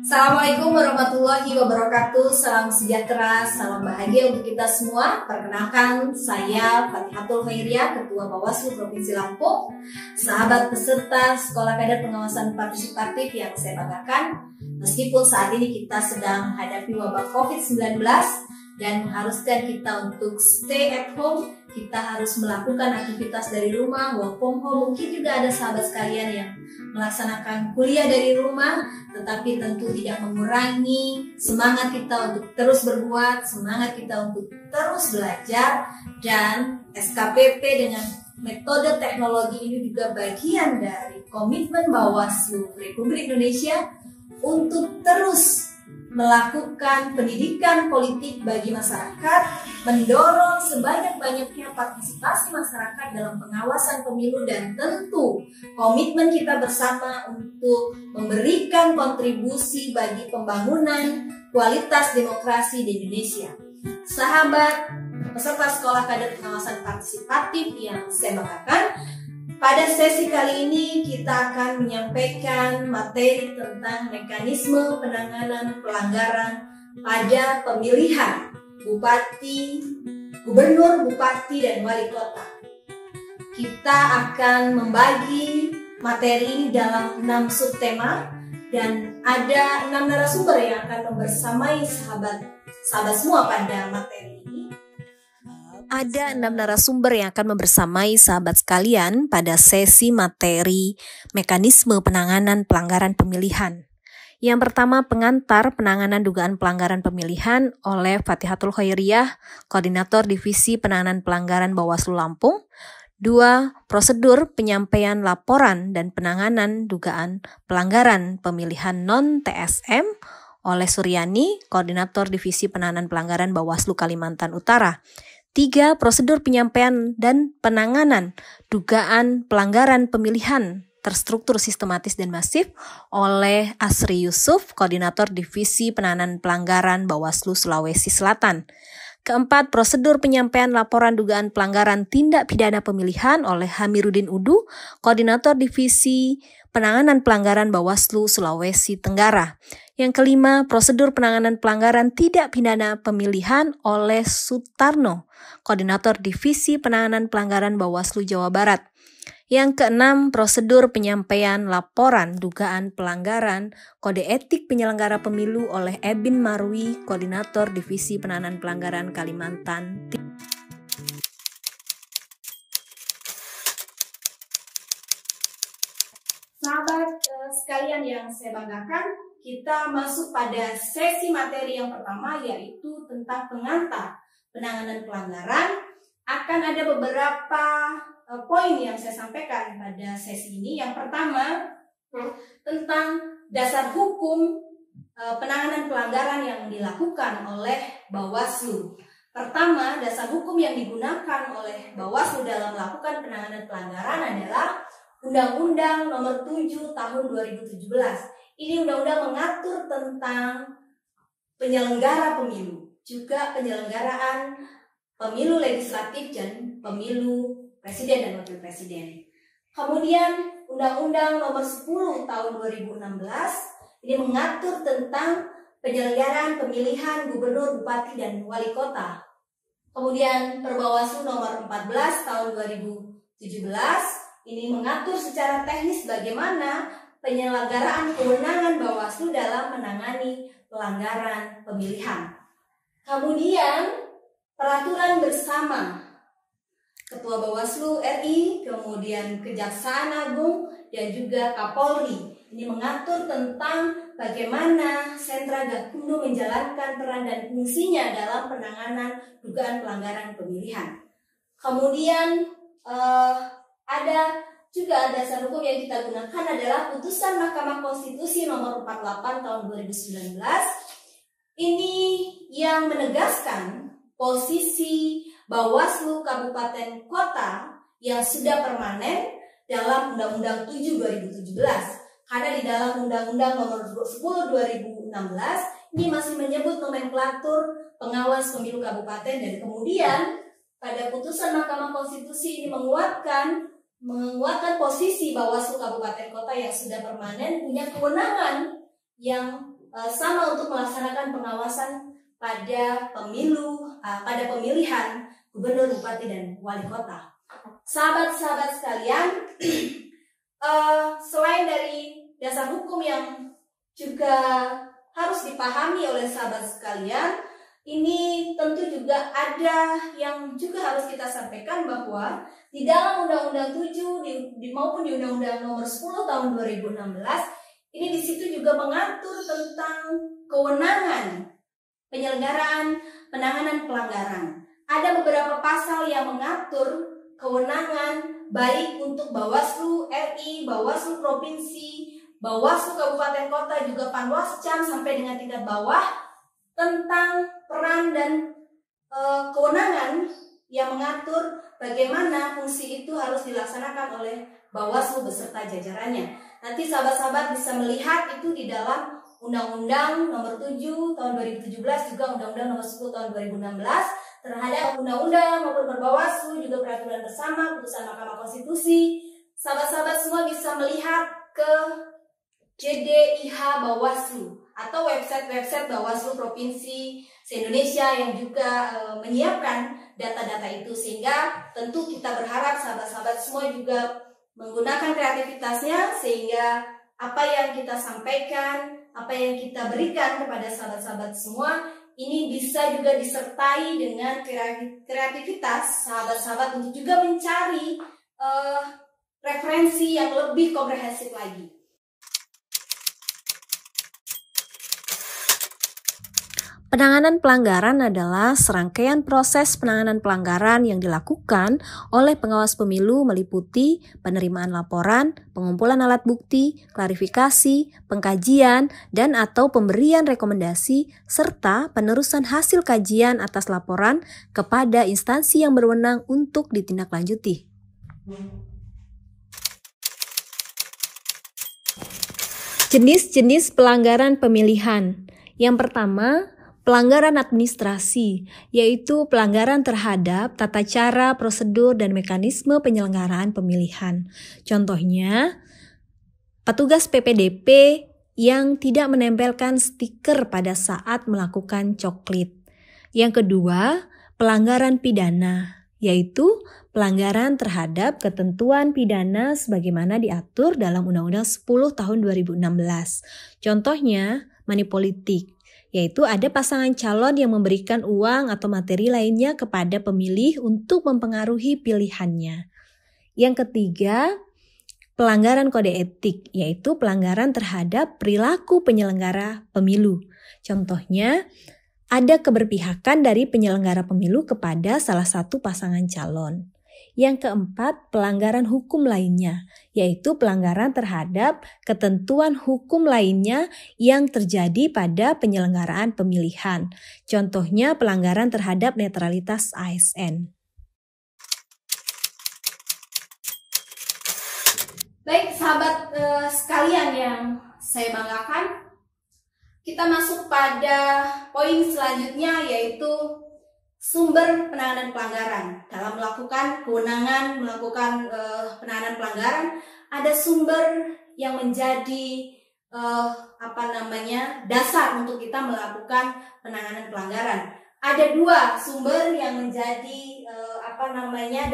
Assalamualaikum warahmatullahi wabarakatuh. Salam sejahtera, salam bahagia untuk kita semua. Perkenalkan, saya Fatihatul Khairiyah, Ketua Bawaslu Provinsi Lampung. Sahabat peserta Sekolah Kader Pengawasan Partisipatif yang saya banggakan, meskipun saat ini kita sedang menghadapi wabah COVID-19 dan mengharuskan kita untuk stay at home, kita harus melakukan aktivitas dari rumah, work from home. Mungkin juga ada sahabat sekalian yang melaksanakan kuliah dari rumah, tetapi tentu tidak mengurangi semangat kita untuk terus berbuat, semangat kita untuk terus belajar, dan SKPP dengan metode teknologi ini juga bagian dari komitmen Bawaslu Republik Indonesia untuk terus melakukan pendidikan politik bagi masyarakat, mendorong sebanyak-banyaknya partisipasi masyarakat dalam pengawasan pemilu, dan tentu komitmen kita bersama untuk memberikan kontribusi bagi pembangunan kualitas demokrasi di Indonesia. Sahabat peserta Sekolah Kader Pengawasan Partisipatif yang saya banggakan, pada sesi kali ini kita akan menyampaikan materi tentang mekanisme penanganan pelanggaran pada pemilihan Bupati, Gubernur, Bupati, dan Wali Kota. Kita akan membagi materi ini dalam 6 subtema dan ada 6 narasumber yang akan membersamai sahabat semua pada materi ini. Ada 6 narasumber yang akan membersamai sahabat sekalian pada sesi materi mekanisme penanganan pelanggaran pemilihan. Yang pertama, pengantar penanganan dugaan pelanggaran pemilihan oleh Fatihatul Khairiyah, Koordinator Divisi Penanganan Pelanggaran Bawaslu Lampung. 2. Prosedur penyampaian laporan dan penanganan dugaan pelanggaran pemilihan non-TSM oleh Suryani, Koordinator Divisi Penanganan Pelanggaran Bawaslu Kalimantan Utara. 3. Prosedur penyampaian dan penanganan dugaan pelanggaran pemilihan terstruktur, sistematis, dan masif oleh Asri Yusuf, Koordinator Divisi Penanganan Pelanggaran Bawaslu Sulawesi Selatan. 4. Prosedur penyampaian laporan dugaan pelanggaran tindak pidana pemilihan oleh Hamiruddin Udu, Koordinator Divisi Penanganan Pelanggaran Bawaslu Sulawesi Tenggara. Yang 5, prosedur penanganan pelanggaran tidak pidana pemilihan oleh Sutarno, Koordinator Divisi Penanganan Pelanggaran Bawaslu Jawa Barat. Yang 6, prosedur penyampaian laporan dugaan pelanggaran kode etik penyelenggara pemilu oleh Ebin Marwi, Koordinator Divisi Penanganan Pelanggaran Kalimantan. Sahabat sekalian yang saya banggakan, kita masuk pada sesi materi yang pertama, yaitu tentang pengantar penanganan pelanggaran. Akan ada beberapa poin yang saya sampaikan pada sesi ini. Yang pertama, tentang dasar hukum penanganan pelanggaran yang dilakukan oleh Bawaslu. Pertama, dasar hukum yang digunakan oleh Bawaslu dalam melakukan penanganan pelanggaran adalah Undang-Undang Nomor 7 Tahun 2017. Ini undang-undang mengatur tentang penyelenggara pemilu, juga penyelenggaraan pemilu legislatif dan pemilu presiden dan wakil presiden. Kemudian Undang-Undang Nomor 10 Tahun 2016 ini mengatur tentang penyelenggaraan pemilihan gubernur, bupati, dan wali kota. Kemudian Perbawaslu Nomor 14 Tahun 2017 ini mengatur secara teknis bagaimana penyelenggaraan kewenangan Bawaslu dalam menangani pelanggaran pemilihan. Kemudian peraturan bersama Ketua Bawaslu RI, kemudian Kejaksaan Agung, dan juga Kapolri. Ini mengatur tentang bagaimana Sentra Gakumdu menjalankan peran dan fungsinya dalam penanganan dugaan pelanggaran pemilihan. Kemudian ada juga dasar hukum yang kita gunakan adalah putusan Mahkamah Konstitusi Nomor 48 Tahun 2019. Ini yang menegaskan posisi Bawaslu Kabupaten Kota yang sudah permanen dalam Undang-Undang 7 2017. Karena di dalam Undang-Undang Nomor 10 2016 ini masih menyebut nomenklatur pengawas pemilu kabupaten, dan kemudian pada putusan Mahkamah Konstitusi ini menguatkan posisi Bawaslu Kabupaten Kota yang sudah permanen punya kewenangan yang sama untuk melaksanakan pengawasan pada pada pemilihan gubernur, bupati, dan wali kota. Sahabat-sahabat sekalian, selain dari dasar hukum yang juga harus dipahami oleh sahabat sekalian, ini tentu juga ada yang juga harus kita sampaikan bahwa di dalam Undang-Undang 7 maupun di Undang-Undang Nomor 10 Tahun 2016, ini di situ juga mengatur tentang kewenangan penyelenggaraan penanganan pelanggaran. Ada beberapa pasal yang mengatur kewenangan baik untuk Bawaslu RI, Bawaslu Provinsi, Bawaslu Kabupaten Kota, juga Panwascam sampai dengan tingkat bawah tentang peran dan kewenangan yang mengatur bagaimana fungsi itu harus dilaksanakan oleh Bawaslu beserta jajarannya. Nanti sahabat-sahabat bisa melihat itu di dalam Undang-Undang Nomor 7 Tahun 2017, juga Undang-Undang Nomor 10 Tahun 2016 terhadap undang-undang maupun Bawaslu, juga peraturan bersama, putusan Mahkamah Konstitusi. Sahabat-sahabat semua bisa melihat ke JDIH Bawaslu atau website Bawaslu Provinsi se-Indonesia yang juga menyiapkan data-data itu, sehingga tentu kita berharap sahabat-sahabat semua juga menggunakan kreativitasnya sehingga apa yang kita sampaikan, apa yang kita berikan kepada sahabat-sahabat semua ini bisa juga disertai dengan kreativitas sahabat-sahabat untuk juga mencari referensi yang lebih komprehensif lagi. Penanganan pelanggaran adalah serangkaian proses penanganan pelanggaran yang dilakukan oleh pengawas pemilu meliputi penerimaan laporan, pengumpulan alat bukti, klarifikasi, pengkajian, dan atau pemberian rekomendasi, serta penerusan hasil kajian atas laporan kepada instansi yang berwenang untuk ditindaklanjuti. Jenis-jenis pelanggaran pemilihan. Yang pertama, pelanggaran administrasi, yaitu pelanggaran terhadap tata cara, prosedur, dan mekanisme penyelenggaraan pemilihan. Contohnya, petugas PPDP yang tidak menempelkan stiker pada saat melakukan coklit. Yang kedua, pelanggaran pidana, yaitu pelanggaran terhadap ketentuan pidana sebagaimana diatur dalam Undang-Undang 10 Tahun 2016. Contohnya, manipolitik, yaitu ada pasangan calon yang memberikan uang atau materi lainnya kepada pemilih untuk mempengaruhi pilihannya. Yang ketiga, pelanggaran kode etik, yaitu pelanggaran terhadap perilaku penyelenggara pemilu. Contohnya, ada keberpihakan dari penyelenggara pemilu kepada salah satu pasangan calon. Yang keempat, pelanggaran hukum lainnya, yaitu pelanggaran terhadap ketentuan hukum lainnya yang terjadi pada penyelenggaraan pemilihan. Contohnya, pelanggaran terhadap netralitas ASN. Baik sahabat sekalian yang saya banggakan, kita masuk pada poin selanjutnya, yaitu sumber penanganan pelanggaran. Dalam melakukan kewenangan melakukan penanganan pelanggaran, ada sumber yang menjadi dasar untuk kita melakukan penanganan pelanggaran. Ada dua sumber yang menjadi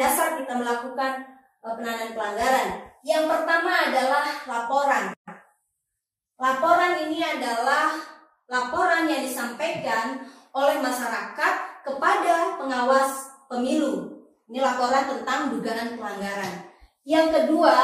dasar kita melakukan penanganan pelanggaran. Yang pertama adalah laporan. Laporan ini adalah laporan yang disampaikan oleh masyarakat kepada pengawas pemilu. Ini laporan tentang dugaan pelanggaran. Yang kedua,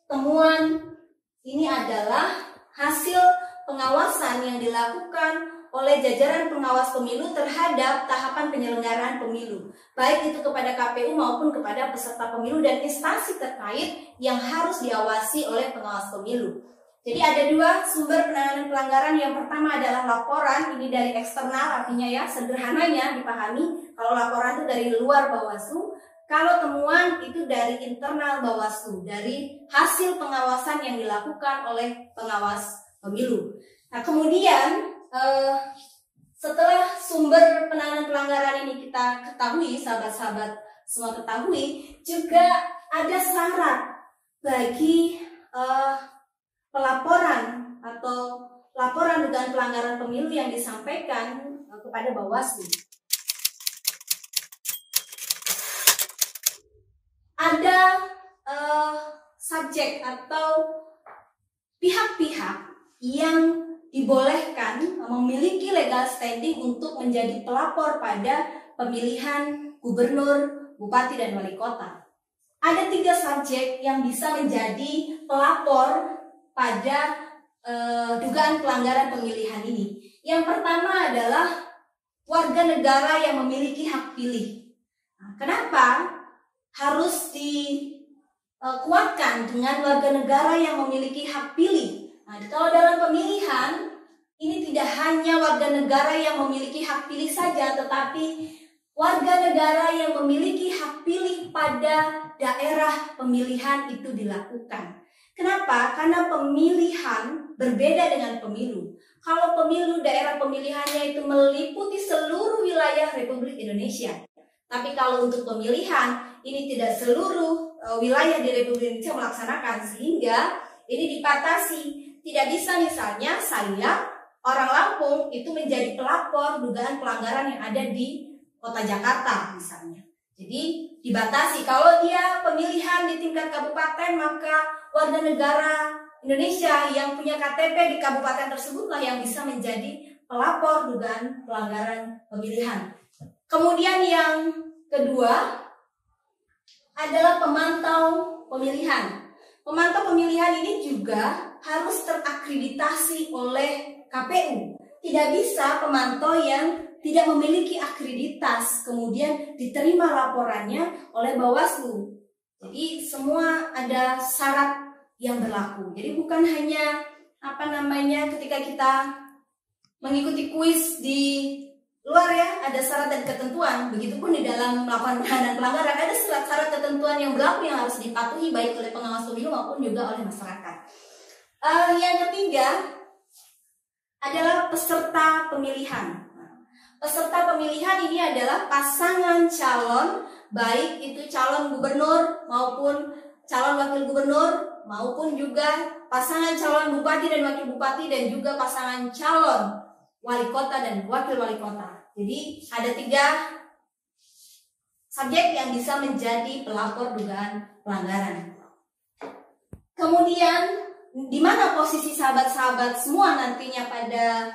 temuan ini adalah hasil pengawasan yang dilakukan oleh jajaran pengawas pemilu terhadap tahapan penyelenggaraan pemilu, baik itu kepada KPU maupun kepada peserta pemilu dan instansi terkait yang harus diawasi oleh pengawas pemilu. Jadi ada dua sumber penanganan pelanggaran. Yang pertama adalah laporan, ini dari eksternal, artinya ya sederhananya dipahami kalau laporan itu dari luar Bawaslu, kalau temuan itu dari internal Bawaslu, dari hasil pengawasan yang dilakukan oleh pengawas pemilu. Nah kemudian setelah sumber penanganan pelanggaran ini kita ketahui, sahabat-sahabat semua ketahui, juga ada syarat bagi pelaporan atau laporan dugaan pelanggaran pemilu yang disampaikan kepada Bawaslu. Ada subjek atau pihak-pihak yang dibolehkan memiliki legal standing untuk menjadi pelapor pada pemilihan gubernur, bupati, dan wali kota. Ada 3 subjek yang bisa menjadi pelapor pada dugaan pelanggaran pemilihan ini. Yang pertama adalah warga negara yang memiliki hak pilih. Nah, kenapa harus dikuatkan dengan warga negara yang memiliki hak pilih? Nah, kalau dalam pemilihan ini tidak hanya warga negara yang memiliki hak pilih saja, tetapi warga negara yang memiliki hak pilih pada daerah pemilihan itu dilakukan. Kenapa? Karena pemilihan berbeda dengan pemilu. Kalau pemilu, daerah pemilihannya itu meliputi seluruh wilayah Republik Indonesia. Tapi kalau untuk pemilihan, ini tidak seluruh wilayah di Republik Indonesia melaksanakan, sehingga ini dibatasi. Tidak bisa misalnya saya, orang Lampung, itu menjadi pelapor dugaan pelanggaran yang ada di Kota Jakarta misalnya. Jadi dibatasi. Kalau dia pemilihan di tingkat kabupaten, maka warga negara Indonesia yang punya KTP di kabupaten tersebutlah yang bisa menjadi pelapor dugaan pelanggaran pemilihan. Kemudian yang kedua adalah pemantau pemilihan. Pemantau pemilihan ini juga harus terakreditasi oleh KPU. Tidak bisa pemantau yang tidak memiliki akreditas kemudian diterima laporannya oleh Bawaslu. Jadi semua ada syarat yang berlaku. Jadi bukan hanya ketika kita mengikuti kuis di luar ya, ada syarat dan ketentuan. Begitupun di dalam melakukan penanganan pelanggaran ada syarat ketentuan yang berlaku yang harus dipatuhi baik oleh pengawas pemilu maupun juga oleh masyarakat. Yang ketiga adalah peserta pemilihan. Peserta pemilihan ini adalah pasangan calon, baik itu calon gubernur maupun calon wakil gubernur, maupun juga pasangan calon bupati dan wakil bupati, dan juga pasangan calon wali kota dan wakil wali kota. Jadi ada 3 subjek yang bisa menjadi pelapor dugaan pelanggaran. Kemudian di mana posisi sahabat-sahabat semua nantinya pada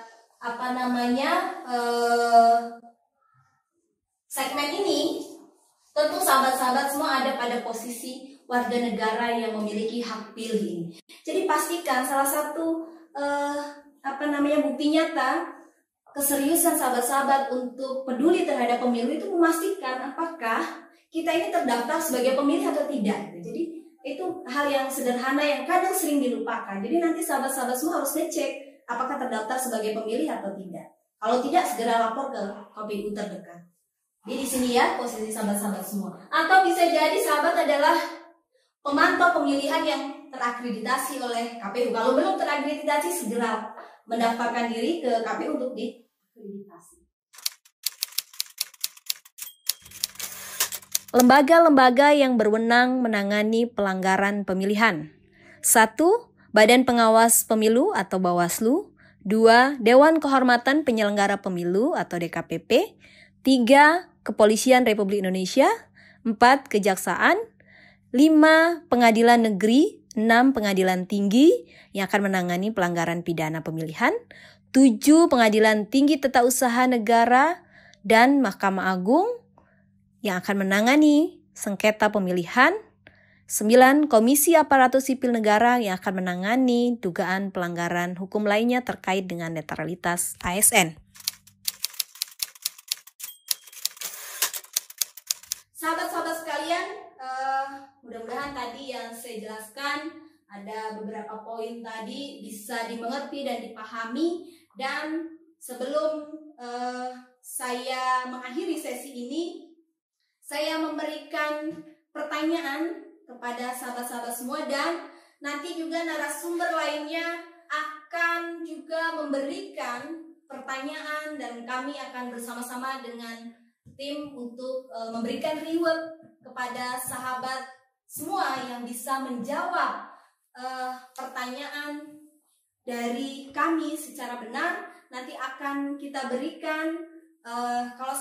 segmen ini? Tentu sahabat-sahabat semua ada pada posisi warga negara yang memiliki hak pilih. Jadi pastikan salah satu bukti nyata keseriusan sahabat-sahabat untuk peduli terhadap pemilu itu memastikan apakah kita ini terdaftar sebagai pemilih atau tidak. Jadi itu hal yang sederhana yang kadang sering dilupakan. Jadi nanti sahabat-sahabat semua harus ngecek apakah terdaftar sebagai pemilih atau tidak. Kalau tidak, segera lapor ke KPU terdekat. Jadi di sini ya posisi sahabat-sahabat semua. Atau bisa jadi sahabat adalah pemantau pemilihan yang terakreditasi oleh KPU. Kalau belum terakreditasi, segera mendaftarkan diri ke KPU untuk diakreditasi. Lembaga-lembaga yang berwenang menangani pelanggaran pemilihan. 1. Badan Pengawas Pemilu atau Bawaslu. 2. Dewan Kehormatan Penyelenggara Pemilu atau DKPP. 3. Kepolisian Republik Indonesia. 4. Kejaksaan. 5. Pengadilan Negeri. 6. Pengadilan Tinggi yang akan menangani pelanggaran pidana pemilihan. 7. Pengadilan Tinggi Tata Usaha Negara dan Mahkamah Agung yang akan menangani sengketa pemilihan. 9. Komisi Aparatur Sipil Negara yang akan menangani dugaan pelanggaran hukum lainnya terkait dengan netralitas ASN. Sahabat-sahabat sekalian, mudah-mudahan tadi yang saya jelaskan ada beberapa poin tadi bisa dimengerti dan dipahami. Dan sebelum saya mengakhiri sesi ini, saya memberikan pertanyaan kepada sahabat-sahabat semua, dan nanti juga narasumber lainnya akan juga memberikan pertanyaan, dan kami akan bersama-sama dengan tim untuk memberikan reward kepada sahabat semua yang bisa menjawab pertanyaan dari kami secara benar nanti akan kita berikan. Kalau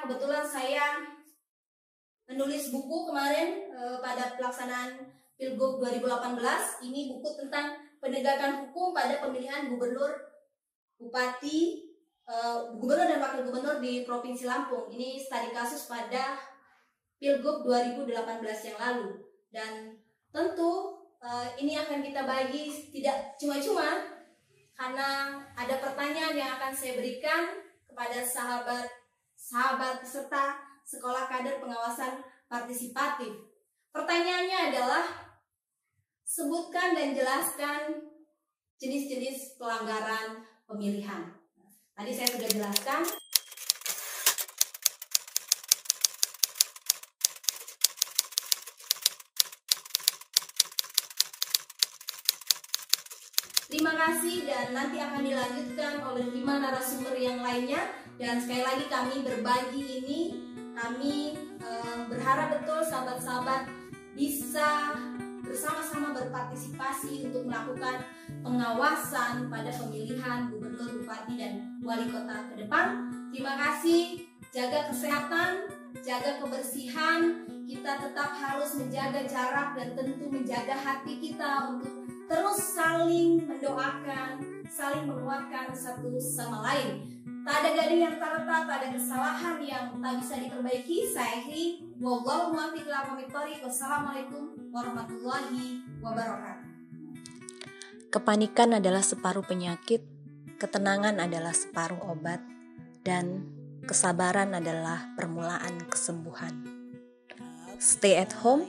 kebetulan saya menulis buku kemarin pada pelaksanaan Pilgub 2018. Ini buku tentang penegakan hukum pada pemilihan gubernur, bupati, gubernur dan wakil gubernur di Provinsi Lampung. Ini studi kasus pada Pilgub 2018 yang lalu. Dan tentu ini akan kita bagi tidak cuma-cuma, karena ada pertanyaan yang akan saya berikan kepada sahabat peserta Sekolah Kader Pengawasan Partisipatif. Pertanyaannya adalah, sebutkan dan jelaskan jenis-jenis pelanggaran pemilihan. Tadi saya sudah jelaskan. Terima kasih, dan nanti akan dilanjutkan oleh 5 narasumber yang lainnya. Dan sekali lagi kami berbagi ini, kami berharap betul sahabat-sahabat bisa bersama-sama berpartisipasi untuk melakukan pengawasan pada pemilihan gubernur, bupati, dan wali kota ke depan. Terima kasih, jaga kesehatan, jaga kebersihan, kita tetap harus menjaga jarak dan tentu menjaga hati kita untuk terus saling mendoakan, saling menguatkan satu sama lain. Tak ada gading yang tak retak, tak ada kesalahan yang tak bisa diperbaiki. Saya akhiri, wallahu muwaffiq ila aqwamit thoriq. Wassalamualaikum warahmatullahi wabarakatuh. Kepanikan adalah separuh penyakit, ketenangan adalah separuh obat, dan kesabaran adalah permulaan kesembuhan. Stay at home,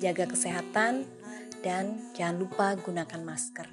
jaga kesehatan, dan jangan lupa gunakan masker.